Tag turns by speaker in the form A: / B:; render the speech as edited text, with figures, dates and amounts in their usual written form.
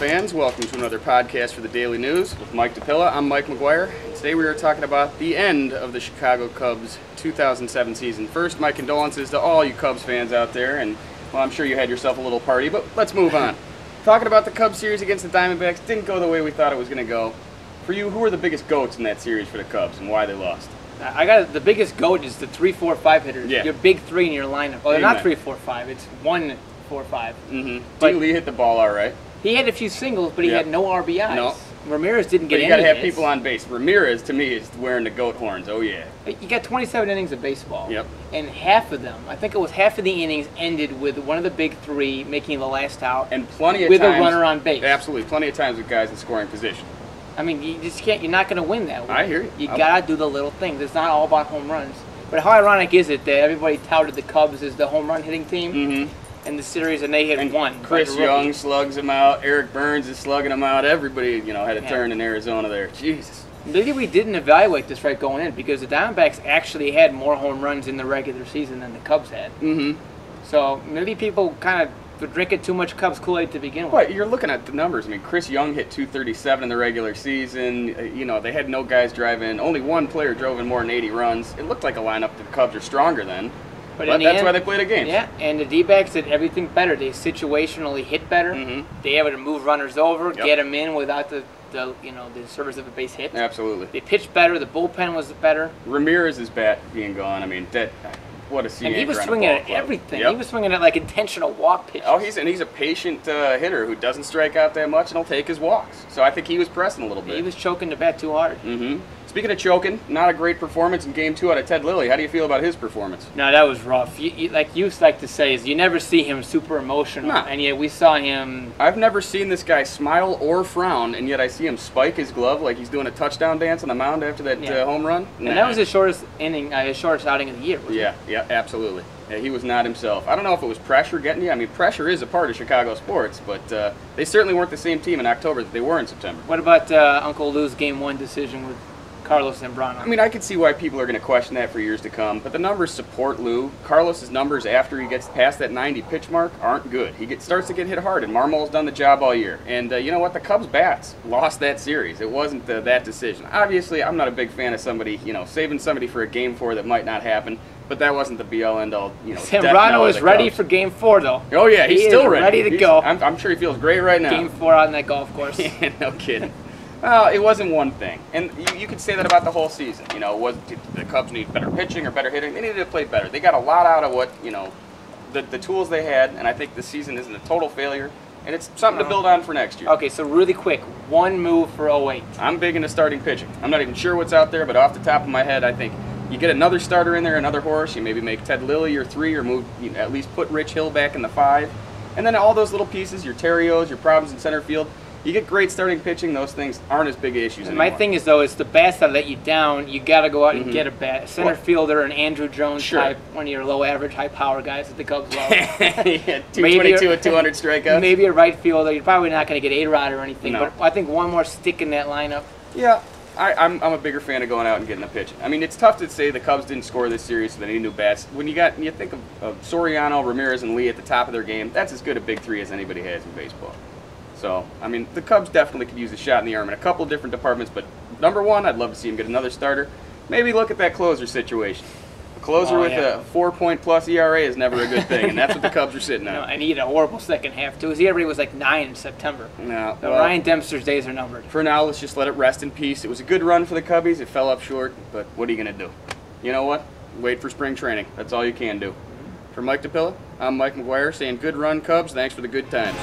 A: fans, welcome to another podcast for the Daily News with Mike DePilla. I'm Mike McGuire, and today we are talking about the end of the Chicago Cubs 2007 season. First, my condolences to all you Cubs fans out there, and well, I'm sure you had yourself a little party, but let's move on. Talking about the Cubs series against the Diamondbacks, didn't go the way we thought it was going to go. For you, who are the biggest GOATs in that series for the Cubs, and why they lost?
B: I got the biggest GOAT is the 3-4-5 hitters.
A: Yeah.
B: Your big three in your lineup. Well, they're not 3-4-5. It's 1-4-5.
A: But Lee hit the ball all right.
B: He had a few singles, but he had no RBIs.
A: No.
B: Ramirez didn't get any.
A: You got to have people on base. Ramirez, to me, is wearing the GOAT horns. Oh yeah.
B: You got 27 innings of baseball.
A: Yep.
B: And half of them, I think it was half of the innings, ended with one of the big three making the last out.
A: And plenty of
B: with
A: times,
B: a runner on base.
A: Absolutely, plenty of times with guys in scoring position.
B: I mean, you just can't. You're not going to win that way.
A: I hear you.
B: You gotta do the little things. It's not all about home runs. But how ironic is it that everybody touted the Cubs as the home run hitting team in the series, and they hit one.
A: Chris Young slugs him out. Eric Burns is slugging him out. Everybody, had a turn in Arizona there. Jesus.
B: Maybe we didn't evaluate this right going in because the Diamondbacks actually had more home runs in the regular season than the Cubs had. So maybe people kind of were drinking too much Cubs Kool-Aid to begin with.
A: But you're looking at the numbers. I mean, Chris Young hit 237 in the regular season. They had no guys drive in. Only one player drove in more than 80 runs. It looked like a lineup that the Cubs are stronger than. But that's why they play the games.
B: Yeah, and the D-backs did everything better. They situationally hit better. They able to move runners over, get them in without the service of a base hit.
A: Absolutely.
B: They pitched better. The bullpen was better.
A: Ramirez's bat being gone. I mean, what a scene.
B: And he was swinging at everything. He was swinging at like intentional walk pitches.
A: Oh, he's a patient hitter who doesn't strike out that much and he'll take his walks. So I think he was pressing a little bit.
B: He was choking the bat too hard.
A: Speaking of choking, not a great performance in Game 2 out of Ted Lilly. How do you feel about his performance?
B: No, that was rough. Like you like to say, is you never see him super emotional.
A: Nah.
B: And yet we saw him.
A: I've never seen this guy smile or frown, and yet I see him spike his glove like he's doing a touchdown dance on the mound after that home run. Nah.
B: And that was his shortest inning, his shortest outing of the year.
A: Yeah, absolutely. Yeah, he was not himself. I don't know if it was pressure getting you. I mean, pressure is a part of Chicago sports, but they certainly weren't the same team in October that they were in September.
B: What about Uncle Lou's Game 1 decision with Carlos Zambrano?
A: I mean, I could see why people are going to question that for years to come, but the numbers support Lou. Carlos's numbers after he gets past that 90 pitch mark aren't good. He starts to get hit hard, and Marmol's done the job all year. And you know what? The Cubs bats lost that series. It wasn't that decision. Obviously, I'm not a big fan of somebody, saving somebody for a Game 4 that might not happen, but that wasn't the be-all, end-all,
B: Zambrano is ready for Game 4, though.
A: Oh, yeah, he's still ready.
B: Ready to go.
A: I'm sure he feels great right now.
B: Game 4 out on that golf course.
A: Yeah, no kidding. Well, it wasn't one thing, and you could say that about the whole season. Did the Cubs need better pitching or better hitting? They needed to play better. They got a lot out of what the tools they had, and I think the season isn't a total failure, and it's something to build on for next year.
B: Okay, so really quick, one move for 08.
A: I'm big into starting pitching. I'm not even sure what's out there, but off the top of my head, I think you get another starter in there, another horse. You maybe make Ted Lilly your 3, or move at least put Rich Hill back in the 5, and then all those little pieces, your Terrios, your problems in center field. You get great starting pitching, those things aren't as big issues anymore.
B: My thing is, though, it's the bats that let you down. You got to go out and get a bat. Center fielder, an Andrew Jones type, one of your low average, high power guys that the Cubs love.
A: Yeah, 222 at 200 strikeouts.
B: Maybe a right fielder. You're probably not going to get A-Rod or anything, but I think one more stick in that lineup.
A: Yeah, I'm a bigger fan of going out and getting the pitching. I mean, it's tough to say the Cubs didn't score this series, so they need new bats. When you think of Soriano, Ramirez, and Lee at the top of their game, that's as good a big 3 as anybody has in baseball. So, I mean, the Cubs definitely could use a shot in the arm in a couple of different departments, but number one, I'd love to see him get another starter. Maybe look at that closer situation. A closer with a 4-point-plus ERA is never a good thing, and that's what the Cubs are sitting on.
B: And he had a horrible second half, too. His ERA was like 9 in September.
A: No,
B: Ryan Dempster's days are numbered.
A: For now, let's just let it rest in peace. It was a good run for the Cubbies. It fell up short, but what are you going to do? You know what? Wait for spring training. That's all you can do. For Mike DePilla, I'm Mike McGuire saying good run, Cubs. Thanks for the good times.